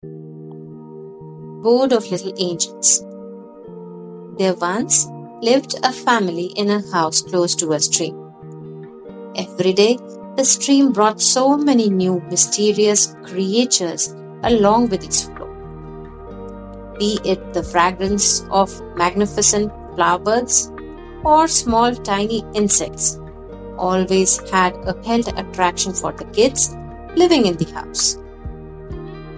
Abode of Little Angels. There once lived a family in a house close to a stream. Every day, the stream brought so many new mysterious creatures along with its flow. Be it the fragrance of magnificent flowerbirds or small tiny insects, always had a held attraction for the kids living in the house.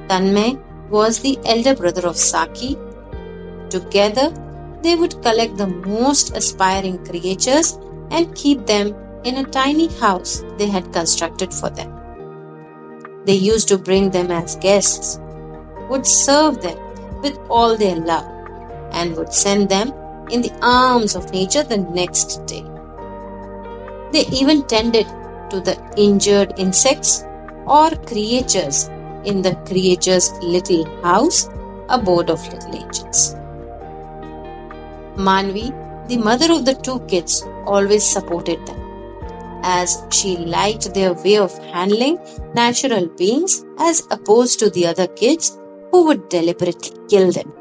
Tanmay was the elder brother of Saki. Together, they would collect the most aspiring creatures and keep them in a tiny house they had constructed for them. They used to bring them as guests, would serve them with all their love, and would send them in the arms of nature the next day. They even tended to the injured insects or creatures in the creature's little house, Abode of Little Angels. Manvi, the mother of the two kids, always supported them, as she liked their way of handling natural beings as opposed to the other kids who would deliberately kill them.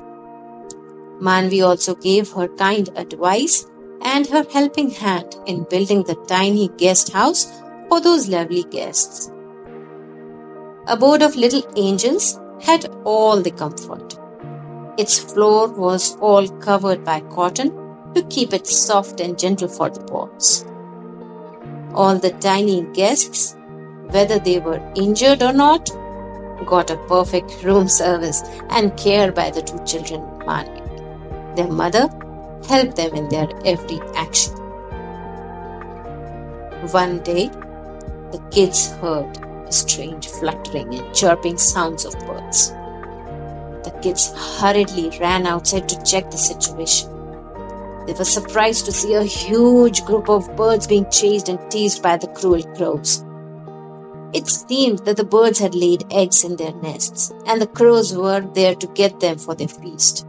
Manvi also gave her kind advice and her helping hand in building the tiny guest house for those lovely guests. Abode of Little Angels had all the comfort. Its floor was all covered by cotton to keep it soft and gentle for the boys. All the tiny guests, whether they were injured or not, got a perfect room service and care by the two children Manvi. Their mother helped them in their every action. One day, the kids heard a strange fluttering and chirping sounds of birds. The kids hurriedly ran outside to check the situation. They were surprised to see a huge group of birds being chased and teased by the cruel crows. It seemed that the birds had laid eggs in their nests, and the crows were there to get them for their feast.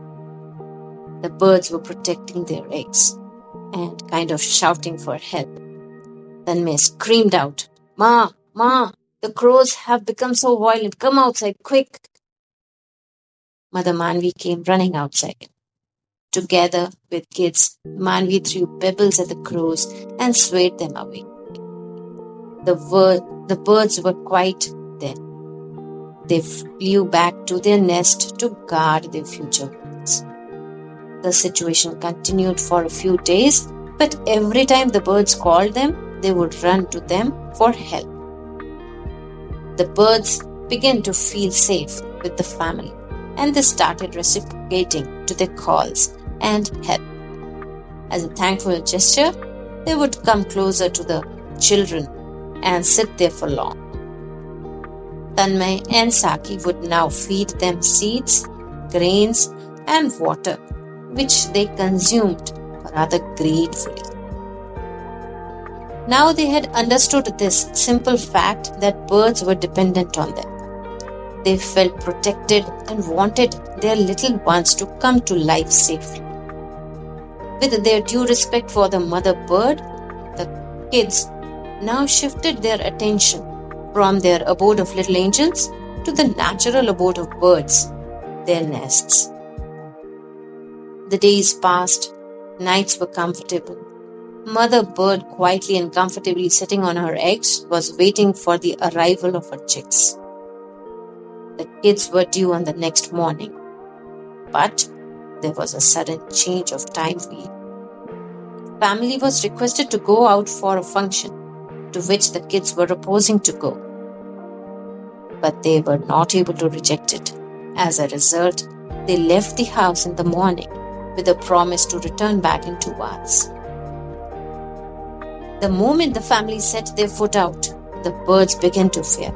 The birds were protecting their eggs and kind of shouting for help. Tanmay screamed out, "Ma, Ma, the crows have become so violent. Come outside, quick." Mother Manvi came running outside. Together with kids, Manvi threw pebbles at the crows and swayed them away. The birds were quiet then. They flew back to their nest to guard their future homes. The situation continued for a few days, but every time the birds called them, they would run to them for help. The birds began to feel safe with the family, and they started reciprocating to their calls and help. As a thankful gesture, they would come closer to the children and sit there for long. Tanmay and Saki would now feed them seeds, grains, and water, which they consumed rather gratefully. Now they had understood this simple fact that birds were dependent on them. They felt protected and wanted their little ones to come to life safely. With their due respect for the mother bird, the kids now shifted their attention from their abode of little angels to the natural abode of birds, their nests. The days passed, nights were comfortable. Mother bird, quietly and comfortably sitting on her eggs, was waiting for the arrival of her chicks. The kids were due on the next morning, but there was a sudden change of time wheel. Family was requested to go out for a function, to which the kids were opposing to go. But they were not able to reject it. As a result, they left the house in the morning with a promise to return back in 2 hours. The moment the family set their foot out, the birds began to fear.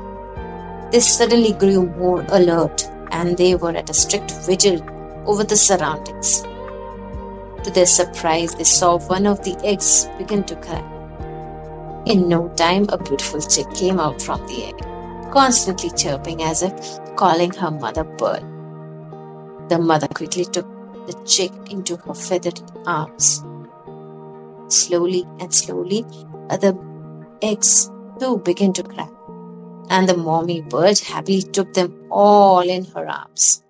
They suddenly grew more alert, and they were at a strict vigil over the surroundings. To their surprise, they saw one of the eggs begin to crack. In no time, a beautiful chick came out from the egg, constantly chirping as if calling her mother bird. The mother quickly took the chick into her feathered arms. Slowly and slowly, other eggs too began to crack. and the mommy bird happily took them all in her arms.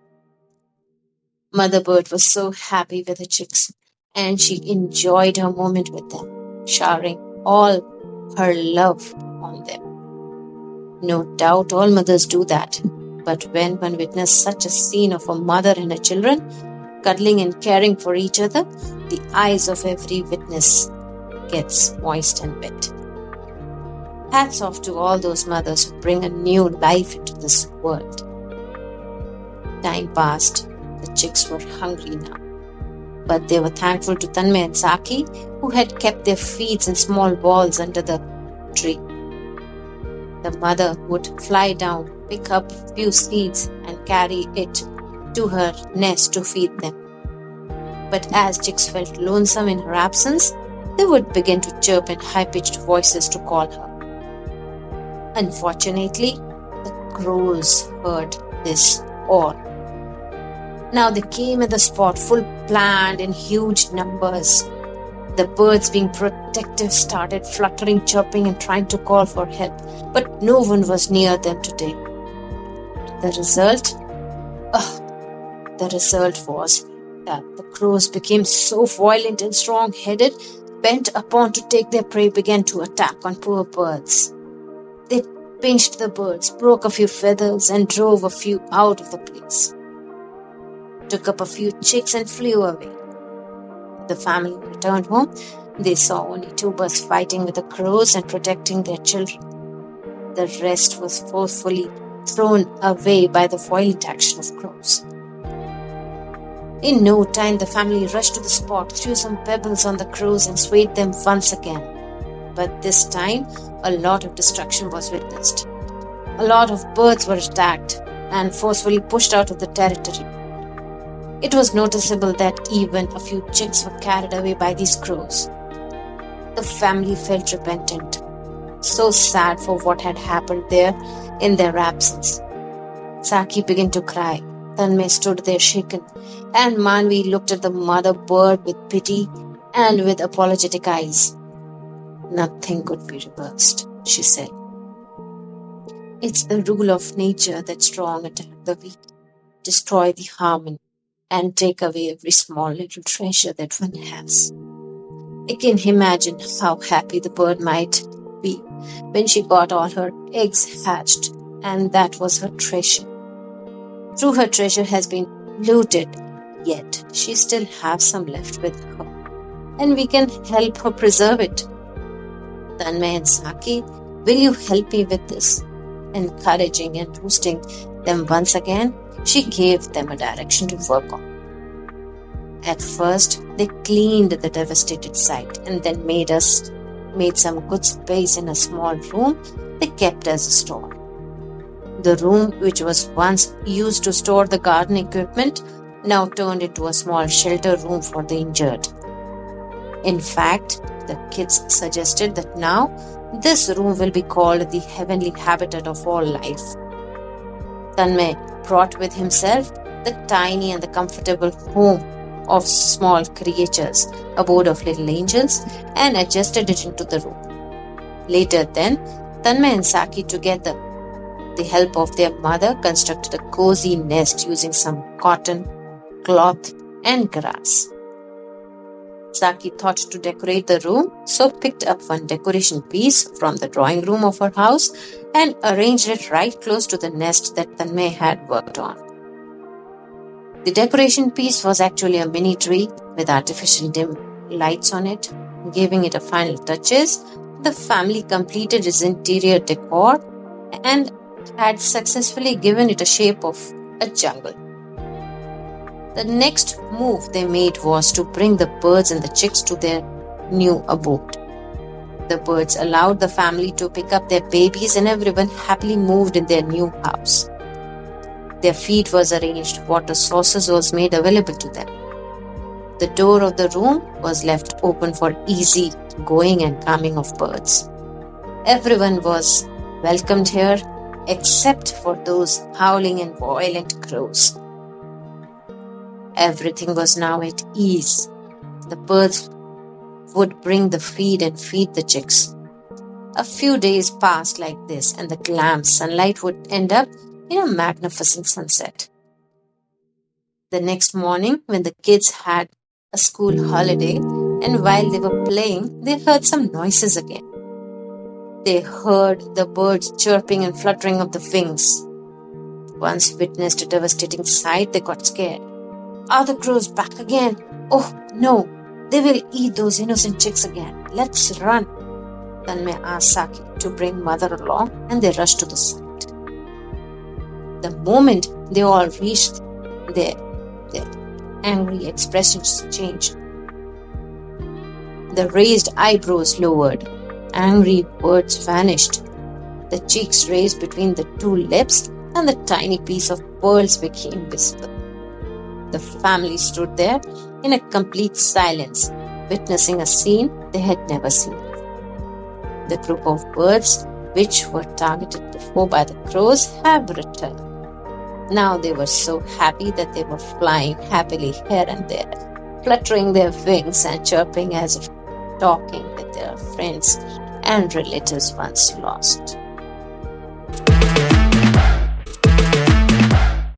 Mother bird was so happy with the chicks, and she enjoyed her moment with them, showering all her love on them. No doubt all mothers do that, but when one witnesses such a scene of a mother and her children cuddling and caring for each other, the eyes of every witness gets moist and wet. Hats off to all those mothers who bring a new life into this world. Time passed. The chicks were hungry now, but they were thankful to Tanmay and Saki, who had kept their feeds in small balls under the tree. The mother would fly down, pick up a few seeds, and carry it to her nest to feed them. But as chicks felt lonesome in her absence, they would begin to chirp in high-pitched voices to call her. Unfortunately, the crows heard this all. Now they came at the spot full planned in huge numbers. The birds, being protective, started fluttering, chirping, and trying to call for help, but no one was near them today. The result was that the crows became so violent and strong-headed, bent upon to take their prey, began to attack on poor birds. They pinched the birds, broke a few feathers, and drove a few out of the place. Took up a few chicks and flew away. The family returned home. They saw only two birds fighting with the crows and protecting their children. The rest was forcefully thrown away by the violent action of crows. In no time, the family rushed to the spot, threw some pebbles on the crows, and swayed them once again. But this time, a lot of destruction was witnessed. A lot of birds were attacked and forcefully pushed out of the territory. It was noticeable that even a few chicks were carried away by these crows. The family felt repentant, so sad for what had happened there in their absence. Saki began to cry. Tanmay stood there shaken, and Manvi looked at the mother bird with pity and with apologetic eyes. Nothing could be reversed, she said. It's the rule of nature that strong attack the weak, destroy the harmony, and take away every small little treasure that one has. I can imagine how happy the bird might be when she got all her eggs hatched, and that was her treasure. True, her treasure has been looted, yet she still has some left with her, and we can help her preserve it. Tanmay and Saki, will you help me with this? Encouraging and boosting them once again, she gave them a direction to work on. At first, they cleaned the devastated site and then made some good space in a small room they kept as a store. The room, which was once used to store the garden equipment, now turned into a small shelter room for the injured. In fact, the kids suggested that now this room will be called the heavenly habitat of all life. Tanmay brought with himself the tiny and the comfortable home of small creatures, abode of little angels, and adjusted it into the room. Later then, Tanmay and Saki together, with the help of their mother, constructed a cozy nest using some cotton, cloth, and grass. Saki thought to decorate the room, so picked up one decoration piece from the drawing room of her house and arranged it right close to the nest that Tanmay had worked on. The decoration piece was actually a mini tree with artificial dim lights on it. Giving it a final touches, the family completed its interior decor and had successfully given it a shape of a jungle. The next move they made was to bring the birds and the chicks to their new abode. The birds allowed the family to pick up their babies, and everyone happily moved in their new house. Their feed was arranged, water sources was made available to them. The door of the room was left open for easy going and coming of birds. Everyone was welcomed here except for those howling and violent crows. Everything was now at ease. The birds would bring the feed and feed the chicks. A few days passed like this, and the glam sunlight would end up in a magnificent sunset. The next morning, when the kids had a school holiday, and while they were playing, they heard some noises again. They heard the birds chirping and fluttering of the wings. Once witnessed a devastating sight, they got scared. Are the crows back again? Oh no, they will eat those innocent chicks again. Let's run. Tanmay asked Saki to bring mother along, and they rushed to the site. The moment they all reached there, their angry expressions changed. The raised eyebrows lowered. Angry words vanished. The cheeks raised between the two lips, and the tiny piece of pearls became visible. The family stood there in a complete silence, witnessing a scene they had never seen before. The group of birds, which were targeted before by the crows, have returned. Now they were so happy that they were flying happily here and there, fluttering their wings and chirping as if talking with their friends and relatives once lost.